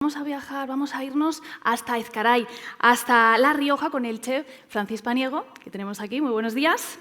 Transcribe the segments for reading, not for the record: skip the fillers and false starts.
Vamos a viajar, vamos a irnos hasta Ezcaray, hasta La Rioja, con el chef Francis Paniego, que tenemos aquí. Muy buenos días.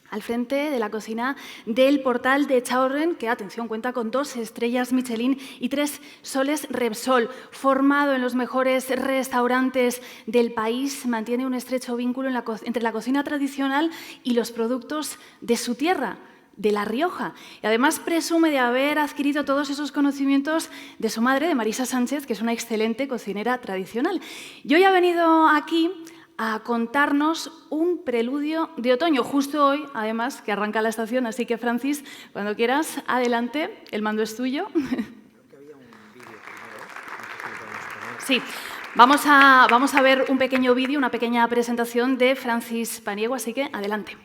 Al frente de la cocina del Portal de Chaurren, que, atención, cuenta con 2 estrellas Michelin y 3 soles Repsol. Formado en los mejores restaurantes del país, mantiene un estrecho vínculo entre la cocina tradicional y los productos de su tierra, de La Rioja. Y además presume de haber adquirido todos esos conocimientos de su madre, de Marisa Sánchez, que es una excelente cocinera tradicional. Y hoy ha venido aquí a contarnos un preludio de otoño, justo hoy, además, que arranca la estación. Así que, Francis, cuando quieras, adelante, el mando es tuyo. Creo que había un vídeo primero. Sí, vamos a ver un pequeño vídeo, una pequeña presentación de Francis Paniego, así que adelante.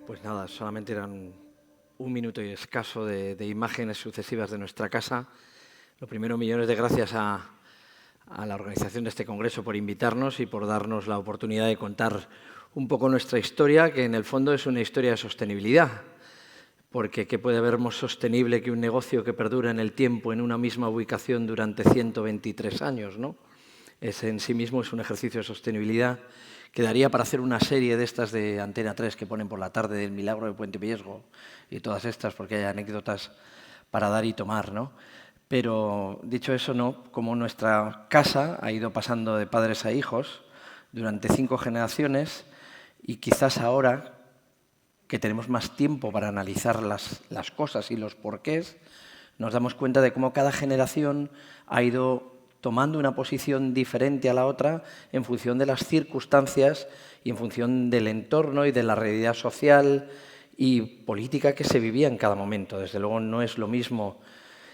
Pues nada, solamente eran un minuto y escaso de imágenes sucesivas de nuestra casa. Lo primero, millones de gracias a la organización de este congreso por invitarnos y por darnos la oportunidad de contar un poco nuestra historia, que en el fondo es una historia de sostenibilidad. Porque ¿qué puede haber más sostenible que un negocio que perdura en el tiempo en una misma ubicación durante 123 años, ¿no? Ese en sí mismo es un ejercicio de sostenibilidad que daría para hacer una serie de estas de Antena 3 que ponen por la tarde, del Milagro de Puente Viesgo y todas estas, porque hay anécdotas para dar y tomar, ¿no? Pero dicho eso, no, como nuestra casa ha ido pasando de padres a hijos durante 5 generaciones y quizás ahora que tenemos más tiempo para analizar las cosas y los porqués, nos damos cuenta de cómo cada generación ha ido tomando una posición diferente a la otra en función de las circunstancias y en función del entorno y de la realidad social y política que se vivía en cada momento. Desde luego no es lo mismo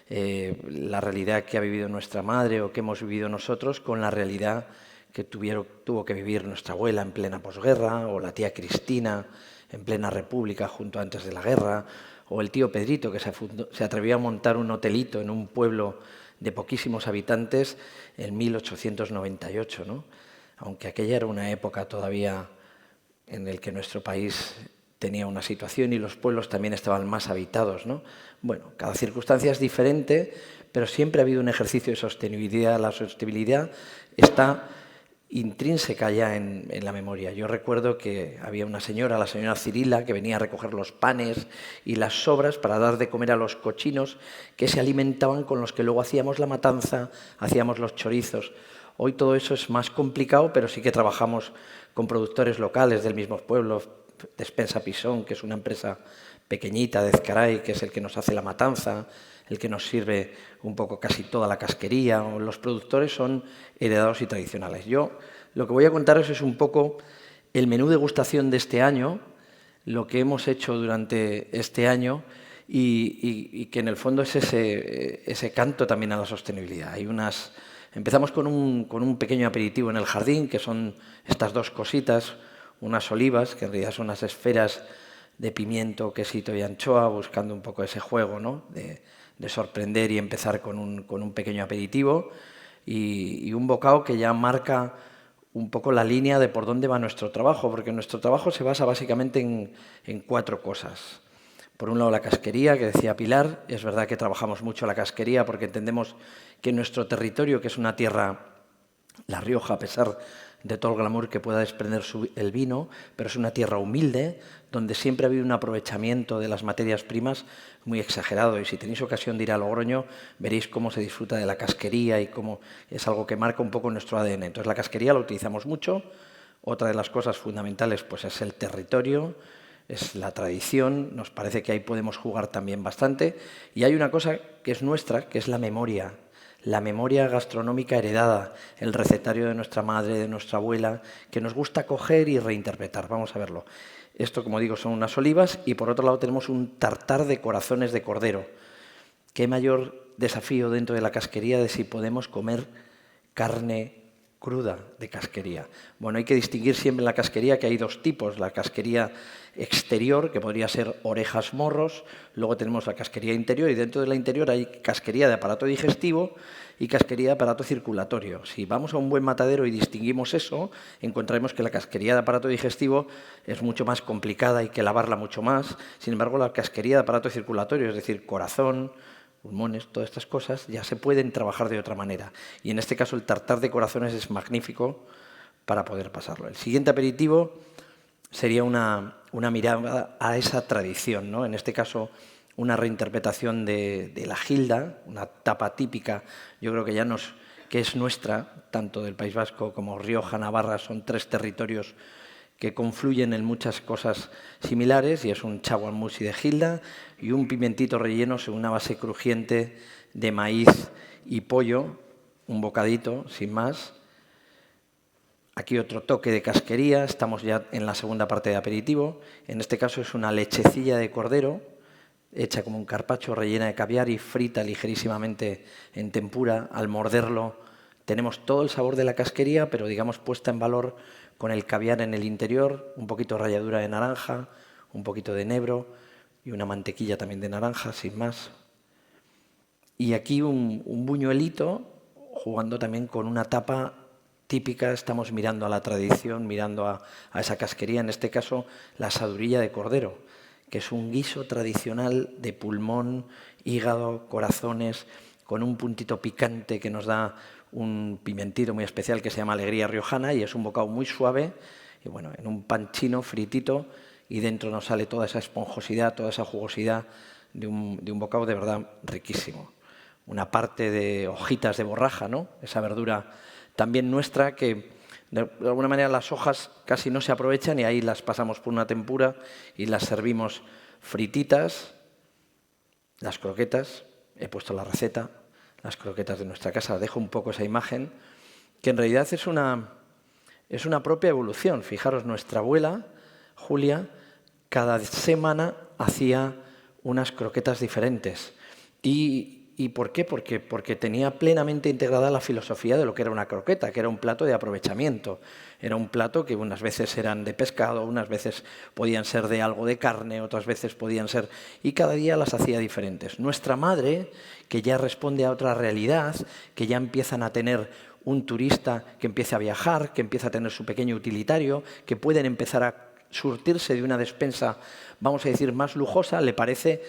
la realidad que ha vivido nuestra madre o que hemos vivido nosotros con la realidad que tuvo que vivir nuestra abuela en plena posguerra, o la tía Cristina en plena república junto antes de la guerra, o el tío Pedrito que se atrevió a montar un hotelito en un pueblo de poquísimos habitantes en 1898, ¿no? Aunque aquella era una época todavía en la que nuestro país tenía una situación y los pueblos también estaban más habitados, ¿no? Bueno, cada circunstancia es diferente, pero siempre ha habido un ejercicio de sostenibilidad. La sostenibilidad está intrínseca ya en la memoria. Yo recuerdo que había una señora, la señora Cirila, que venía a recoger los panes y las sobras para dar de comer a los cochinos que se alimentaban con los que luego hacíamos la matanza, hacíamos los chorizos. Hoy todo eso es más complicado, pero sí que trabajamos con productores locales del mismo pueblo. Despensa Pisón, que es una empresa pequeñita de Ezcaray, que es el que nos hace la matanza, el que nos sirve un poco casi toda la casquería. Los productores son heredados y tradicionales. Yo lo que voy a contaros es un poco el menú degustación de este año, lo que hemos hecho durante este año y que en el fondo es ese canto también a la sostenibilidad. Empezamos con un pequeño aperitivo en el jardín, que son estas 2 cositas, unas olivas, que en realidad son unas esferas de pimiento, quesito y anchoa, buscando un poco ese juego, ¿no? de sorprender y empezar con un pequeño aperitivo y un bocado que ya marca un poco la línea de por dónde va nuestro trabajo, porque nuestro trabajo se basa básicamente en 4 cosas. Por un lado, la casquería, que decía Pilar. Es verdad que trabajamos mucho la casquería porque entendemos que nuestro territorio, que es una tierra, La Rioja, a pesar de todo el glamour que pueda desprender el vino, pero es una tierra humilde, donde siempre ha habido un aprovechamiento de las materias primas muy exagerado. Y si tenéis ocasión de ir a Logroño, veréis cómo se disfruta de la casquería y cómo es algo que marca un poco nuestro ADN. Entonces, la casquería la utilizamos mucho. Otra de las cosas fundamentales pues, es el territorio, es la tradición. Nos parece que ahí podemos jugar también bastante. Y hay una cosa que es nuestra, que es la memoria gastronómica heredada, el recetario de nuestra madre, de nuestra abuela, que nos gusta coger y reinterpretar. Vamos a verlo. Esto, como digo, son unas olivas y por otro lado tenemos un tartar de corazones de cordero. ¿Qué mayor desafío dentro de la casquería de si podemos comer carne cruda de casquería? Bueno, hay que distinguir siempre en la casquería que hay 2 tipos. La casquería exterior, que podría ser orejas, morros. Luego tenemos la casquería interior y dentro de la interior hay casquería de aparato digestivo y casquería de aparato circulatorio. Si vamos a un buen matadero y distinguimos eso, encontraremos que la casquería de aparato digestivo es mucho más complicada, hay que lavarla mucho más. Sin embargo, la casquería de aparato circulatorio, es decir, corazón, pulmones, todas estas cosas, ya se pueden trabajar de otra manera. Y en este caso el tartar de corazones es magnífico para poder pasarlo. El siguiente aperitivo sería una mirada a esa tradición, ¿no? En este caso, una reinterpretación de la gilda, una tapa típica, yo creo que que es nuestra, tanto del País Vasco como Rioja, Navarra, son 3 territorios que confluyen en muchas cosas similares, y es un chaguarmusi de gilda y un pimentito relleno sobre una base crujiente de maíz y pollo, un bocadito, sin más. Aquí otro toque de casquería, estamos ya en la segunda parte de aperitivo. En este caso es una lechecilla de cordero, hecha como un carpaccio, rellena de caviar y frita ligerísimamente en tempura. Al morderlo tenemos todo el sabor de la casquería, pero digamos puesta en valor con el caviar en el interior, un poquito de ralladura de naranja, un poquito de enebro y una mantequilla también de naranja, sin más. Y aquí un buñuelito jugando también con una tapa típica. Estamos mirando a la tradición, mirando a esa casquería, en este caso la asadurilla de cordero, que es un guiso tradicional de pulmón, hígado, corazones, con un puntito picante que nos da un pimentito muy especial que se llama alegría riojana, y es un bocado muy suave, y bueno, en un pan chino fritito, y dentro nos sale toda esa esponjosidad, toda esa jugosidad de un bocado de verdad riquísimo. Una parte de hojitas de borraja, ¿no? Esa verdura también nuestra que de alguna manera las hojas casi no se aprovechan y ahí las pasamos por una tempura y las servimos frititas. Las croquetas, he puesto la receta, las croquetas de nuestra casa, dejo un poco esa imagen, que en realidad es una propia evolución. Fijaros, nuestra abuela, Julia, cada semana hacía unas croquetas diferentes. ¿Y por qué? Porque tenía plenamente integrada la filosofía de lo que era una croqueta, que era un plato de aprovechamiento. Era un plato que unas veces eran de pescado, unas veces podían ser de algo de carne, otras veces podían ser... Y cada día las hacía diferentes. Nuestra madre, que ya responde a otra realidad, que ya empiezan a tener un turista que empieza a viajar, que empieza a tener su pequeño utilitario, que pueden empezar a surtirse de una despensa, vamos a decir, más lujosa, le parece...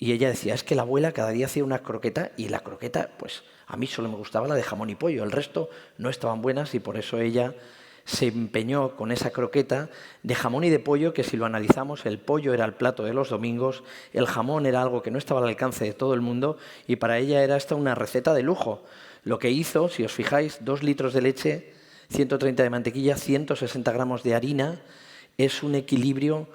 Y ella decía, es que la abuela cada día hacía una croqueta y la croqueta, pues a mí solo me gustaba la de jamón y pollo, el resto no estaban buenas y por eso ella se empeñó con esa croqueta de jamón y de pollo, que si lo analizamos, el pollo era el plato de los domingos, el jamón era algo que no estaba al alcance de todo el mundo y para ella era esta una receta de lujo. Lo que hizo, si os fijáis, 2 litros de leche, 130 de mantequilla, 160 gramos de harina, es un equilibrio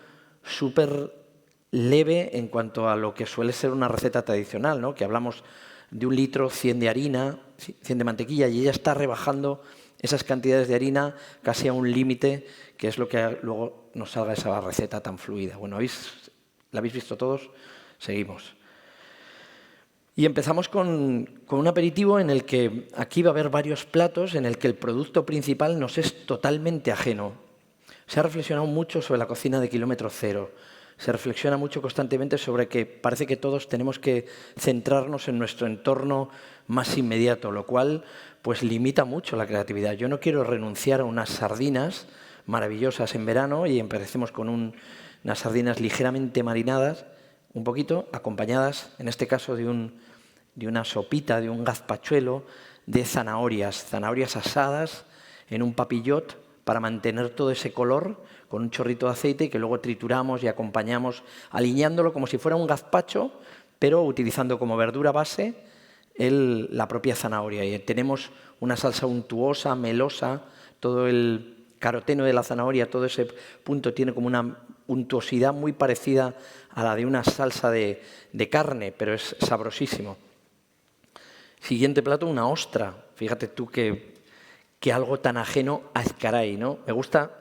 súper leve en cuanto a lo que suele ser una receta tradicional, ¿no? Que hablamos de 1 litro, 100 de harina, 100 de mantequilla, y ella está rebajando esas cantidades de harina casi a un límite, que es lo que luego nos salga esa receta tan fluida. Bueno, ¿la habéis visto todos? Seguimos. Y empezamos con un aperitivo en el que aquí va a haber varios platos en el que el producto principal nos es totalmente ajeno. Se ha reflexionado mucho sobre la cocina de kilómetro cero. se reflexiona mucho constantemente sobre que parece que todos tenemos que centrarnos en nuestro entorno más inmediato, lo cual pues limita mucho la creatividad. Yo no quiero renunciar a unas sardinas maravillosas en verano y empecemos con unas sardinas ligeramente marinadas, un poquito, acompañadas, en este caso, de una sopita, de un gazpachuelo, de zanahorias asadas en un papillot para mantener todo ese color con un chorrito de aceite que luego trituramos y acompañamos, aliñándolo como si fuera un gazpacho, pero utilizando como verdura base la propia zanahoria. Y tenemos una salsa untuosa, melosa, todo el caroteno de la zanahoria, todo ese punto tiene como una untuosidad muy parecida a la de una salsa de carne, pero es sabrosísimo. Siguiente plato, una ostra. Fíjate tú que algo tan ajeno a Ezcaray, ¿no? Me gusta,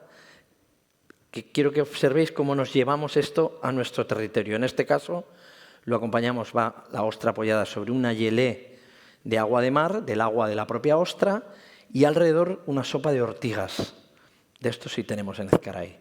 quiero que observéis cómo nos llevamos esto a nuestro territorio. En este caso, lo acompañamos, va la ostra apoyada sobre una gelée de agua de mar, del agua de la propia ostra, y alrededor una sopa de ortigas. De esto sí tenemos en Ezcaray.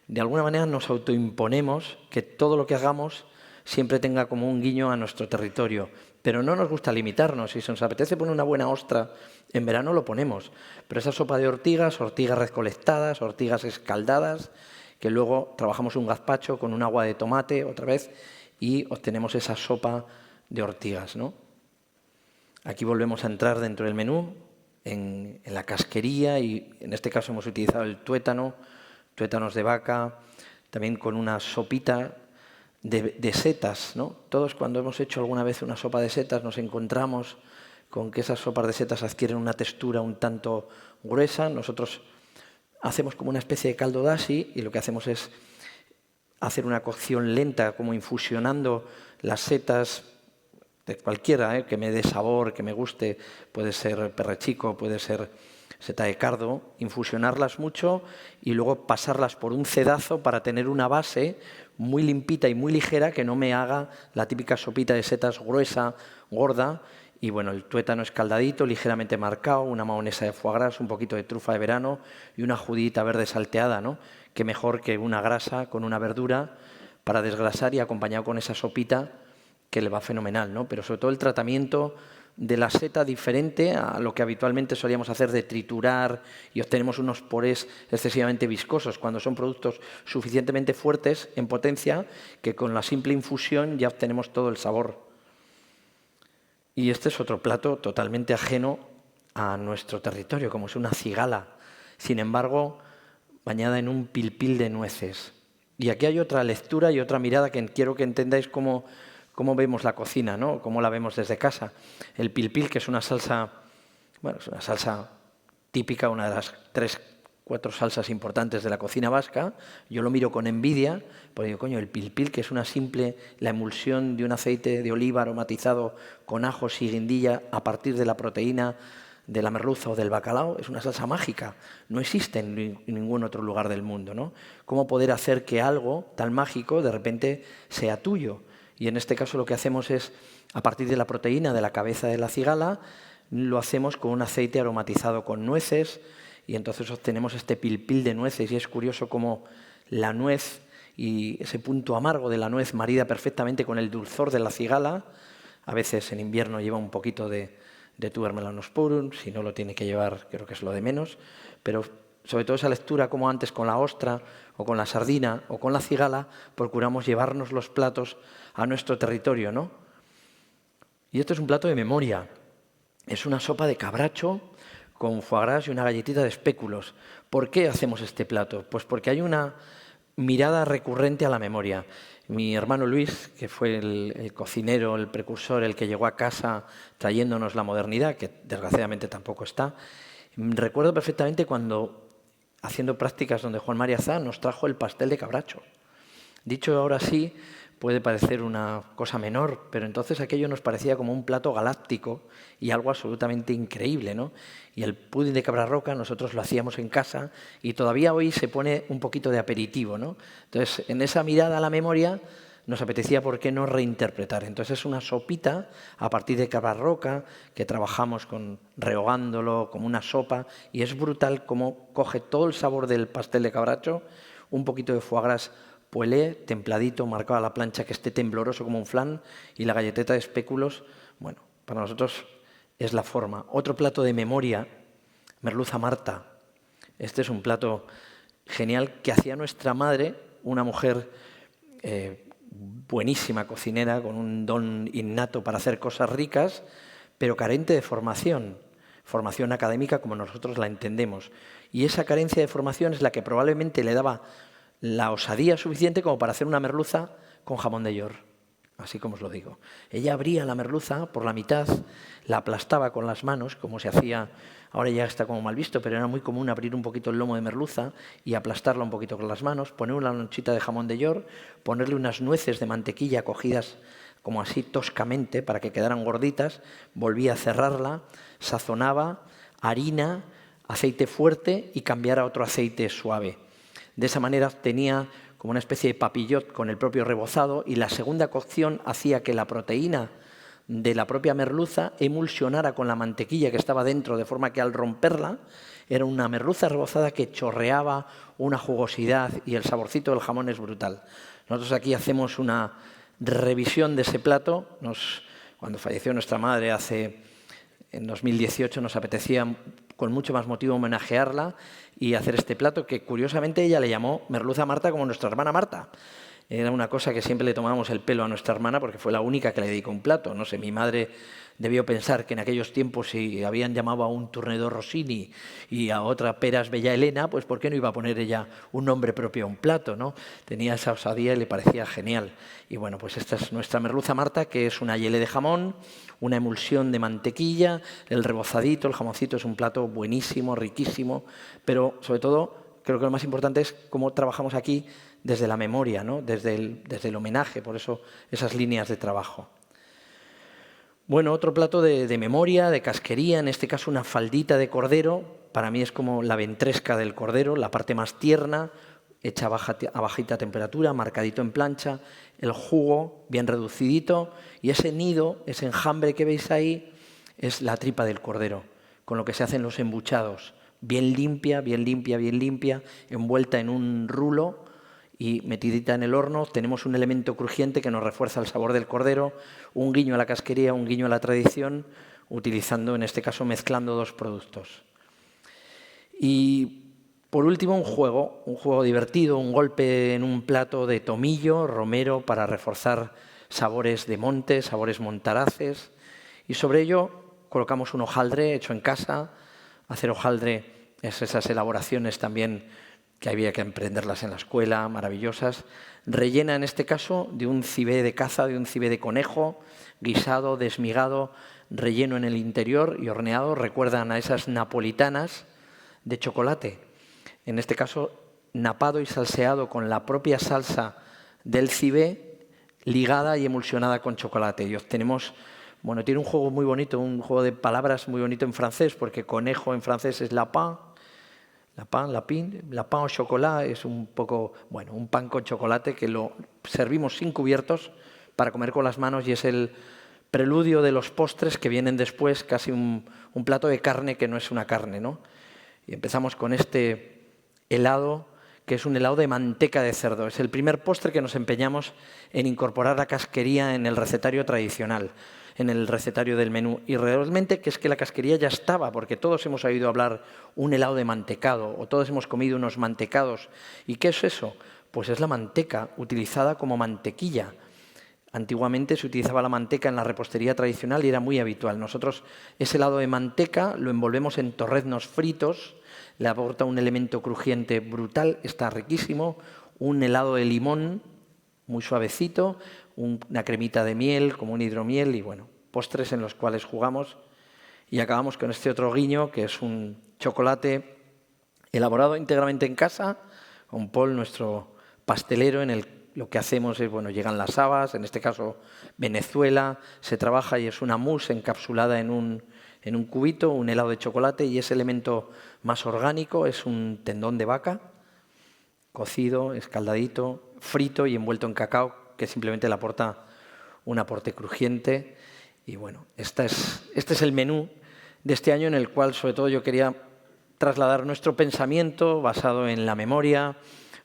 De alguna manera nos autoimponemos que todo lo que hagamos siempre tenga como un guiño a nuestro territorio. Pero no nos gusta limitarnos. Si se nos apetece poner una buena ostra, en verano lo ponemos. Pero esa sopa de ortigas recolectadas, ortigas escaldadas, que luego trabajamos un gazpacho con un agua de tomate otra vez y obtenemos esa sopa de ortigas, ¿no? Aquí volvemos a entrar dentro del menú, en la casquería, y en este caso hemos utilizado el tuétano, tuétanos de vaca, también con una sopita de setas, ¿no? Todos cuando hemos hecho alguna vez una sopa de setas nos encontramos con que esas sopas de setas adquieren una textura un tanto gruesa. Nosotros hacemos como una especie de caldo dashi y lo que hacemos es hacer una cocción lenta, como infusionando las setas de cualquiera, que me dé sabor, que me guste, puede ser perrechico, puede ser seta de cardo, infusionarlas mucho y luego pasarlas por un cedazo para tener una base muy limpita y muy ligera que no me haga la típica sopita de setas gruesa, gorda. Y bueno, el tuétano escaldadito, ligeramente marcado, una mahonesa de foie gras, un poquito de trufa de verano y una judita verde salteada, ¿no? Que mejor que una grasa con una verdura para desgrasar y acompañado con esa sopita que le va fenomenal, ¿no? Pero sobre todo el tratamiento de la seta diferente a lo que habitualmente solíamos hacer de triturar y obtenemos unos purés excesivamente viscosos, cuando son productos suficientemente fuertes en potencia que con la simple infusión ya obtenemos todo el sabor. Y este es otro plato totalmente ajeno a nuestro territorio, como es una cigala, sin embargo, bañada en un pilpil de nueces. Y aquí hay otra lectura y otra mirada que quiero que entendáis cómo vemos la cocina, ¿no? Cómo la vemos desde casa. El pilpil, que es una salsa, bueno, es una salsa típica, una de las 3-4 salsas importantes de la cocina vasca. Yo lo miro con envidia, porque digo, coño, el pilpil, que es la emulsión de un aceite de oliva aromatizado con ajos y guindilla a partir de la proteína de la merluza o del bacalao, es una salsa mágica. No existe en ningún otro lugar del mundo, ¿no? ¿Cómo poder hacer que algo tan mágico de repente sea tuyo? Y en este caso lo que hacemos es, a partir de la proteína de la cabeza de la cigala, lo hacemos con un aceite aromatizado con nueces y entonces obtenemos este pilpil de nueces. Y es curioso cómo la nuez y ese punto amargo de la nuez marida perfectamente con el dulzor de la cigala. A veces en invierno lleva un poquito de tuber melanosporum, si no lo tiene que llevar creo que es lo de menos, pero sobre todo esa lectura como antes con la ostra o con la sardina o con la cigala, procuramos llevarnos los platos a nuestro territorio, ¿no? Y esto es un plato de memoria. Es una sopa de cabracho con foie gras y una galletita de espéculos. ¿Por qué hacemos este plato? Pues porque hay una mirada recurrente a la memoria. Mi hermano Luis, que fue el cocinero, el precursor, el que llegó a casa trayéndonos la modernidad, que desgraciadamente tampoco está, recuerdo perfectamente cuando, haciendo prácticas donde Juan María Zá nos trajo el pastel de cabracho. Dicho ahora sí, puede parecer una cosa menor, pero entonces aquello nos parecía como un plato galáctico y algo absolutamente increíble, ¿no? Y el pudín de cabra roca nosotros lo hacíamos en casa y todavía hoy se pone un poquito de aperitivo, ¿no? Entonces, en esa mirada a la memoria nos apetecía, ¿por qué no reinterpretar? Entonces es una sopita a partir de cabra roca que trabajamos rehogándolo como una sopa y es brutal cómo coge todo el sabor del pastel de cabracho, un poquito de foie gras poêlé, templadito, marcado a la plancha, que esté tembloroso como un flan, y la galleteta de espéculos, bueno, para nosotros es la forma. Otro plato de memoria, merluza Marta. Este es un plato genial que hacía nuestra madre, una mujer buenísima cocinera, con un don innato para hacer cosas ricas, pero carente de formación académica como nosotros la entendemos. Y esa carencia de formación es la que probablemente le daba la osadía suficiente como para hacer una merluza con jamón de york, así como os lo digo. Ella abría la merluza por la mitad, la aplastaba con las manos, como se hacía, ahora ya está como mal visto, pero era muy común abrir un poquito el lomo de merluza y aplastarla un poquito con las manos, poner una lonchita de jamón de york, ponerle unas nueces de mantequilla cogidas como así toscamente para que quedaran gorditas, volvía a cerrarla, sazonaba, harina, aceite fuerte y cambiar a otro aceite suave. De esa manera tenía como una especie de papillot con el propio rebozado, y la segunda cocción hacía que la proteína de la propia merluza emulsionara con la mantequilla que estaba dentro, de forma que al romperla era una merluza rebozada que chorreaba una jugosidad, y el saborcito del jamón es brutal. Nosotros aquí hacemos una revisión de ese plato. Cuando falleció nuestra madre en 2018 nos apetecía con mucho más motivo homenajearla y hacer este plato que curiosamente ella le llamó merluza Marta, como nuestra hermana Marta. Era una cosa que siempre le tomábamos el pelo a nuestra hermana porque fue la única que le dedicó un plato. No sé, mi madre debió pensar que en aquellos tiempos, si habían llamado a un Turnedor Rossini y a otra Peras Bella Elena, pues ¿por qué no iba a poner ella un nombre propio a un plato, ¿no? Tenía esa osadía y le parecía genial. Y bueno, pues esta es nuestra merluza Marta, que es una yele de jamón, una emulsión de mantequilla, el rebozadito, el jamoncito. Es un plato buenísimo, riquísimo, pero sobre todo creo que lo más importante es cómo trabajamos aquí desde la memoria, ¿no? desde el homenaje, por eso esas líneas de trabajo. Bueno, otro plato de memoria, de casquería, en este caso una faldita de cordero. Para mí es como la ventresca del cordero, la parte más tierna, hecha a bajita temperatura, marcadito en plancha, el jugo bien reducidito, y ese nido, ese enjambre que veis ahí, es la tripa del cordero, con lo que se hacen los embuchados. Bien limpia, bien limpia, bien limpia, envuelta en un rulo y metidita en el horno. Tenemos un elemento crujiente que nos refuerza el sabor del cordero, un guiño a la casquería, un guiño a la tradición, utilizando, en este caso, mezclando dos productos. Y por último, un juego divertido, un golpe en un plato de tomillo, romero, para reforzar sabores de monte, sabores montaraces. Y sobre ello colocamos un hojaldre hecho en casa. Hacer hojaldre es esas elaboraciones también que había que emprenderlas en la escuela, maravillosas. Rellena, en este caso, de un cibé de caza, de un cibé de conejo, guisado, desmigado, relleno en el interior y horneado. Recuerdan a esas napolitanas de chocolate. En este caso, napado y salseado con la propia salsa del cibé, ligada y emulsionada con chocolate. Y obtenemos, bueno, tiene un juego muy bonito, un juego de palabras muy bonito en francés, porque conejo en francés es lapin. Lapin au chocolat es un poco, bueno, un pan con chocolate que lo servimos sin cubiertos para comer con las manos, y es el preludio de los postres que vienen después, casi un plato de carne que no es una carne, ¿no? Y empezamos con este helado, que es un helado de manteca de cerdo. Es el primer postre que nos empeñamos en incorporar la casquería en el recetario tradicional, en el recetario del menú. Y realmente que es que la casquería ya estaba, porque todos hemos oído hablar un helado de mantecado, o todos hemos comido unos mantecados. ¿Y qué es eso? Pues es la manteca utilizada como mantequilla. Antiguamente se utilizaba la manteca en la repostería tradicional y era muy habitual. Nosotros ese helado de manteca lo envolvemos en torreznos fritos, le aporta un elemento crujiente brutal, está riquísimo. Un helado de limón muy suavecito, una cremita de miel, como un hidromiel, y bueno, postres en los cuales jugamos. Y acabamos con este otro guiño, que es un chocolate elaborado íntegramente en casa, con Paul, nuestro pastelero. Lo que hacemos es, bueno, llegan las habas, en este caso Venezuela, se trabaja y es una mousse encapsulada en un cubito, un helado de chocolate, y ese elemento más orgánico es un tendón de vaca, cocido, escaldadito, frito y envuelto en cacao, que simplemente le aporta un aporte crujiente. Y bueno, este es el menú de este año, en el cual sobre todo yo quería trasladar nuestro pensamiento basado en la memoria,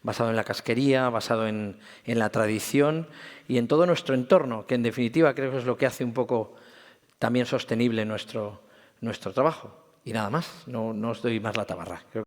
basado en la casquería, basado en la tradición y en todo nuestro entorno, que en definitiva creo que es lo que hace un poco también sostenible nuestro trabajo. Y nada más, no os doy más la tabarra.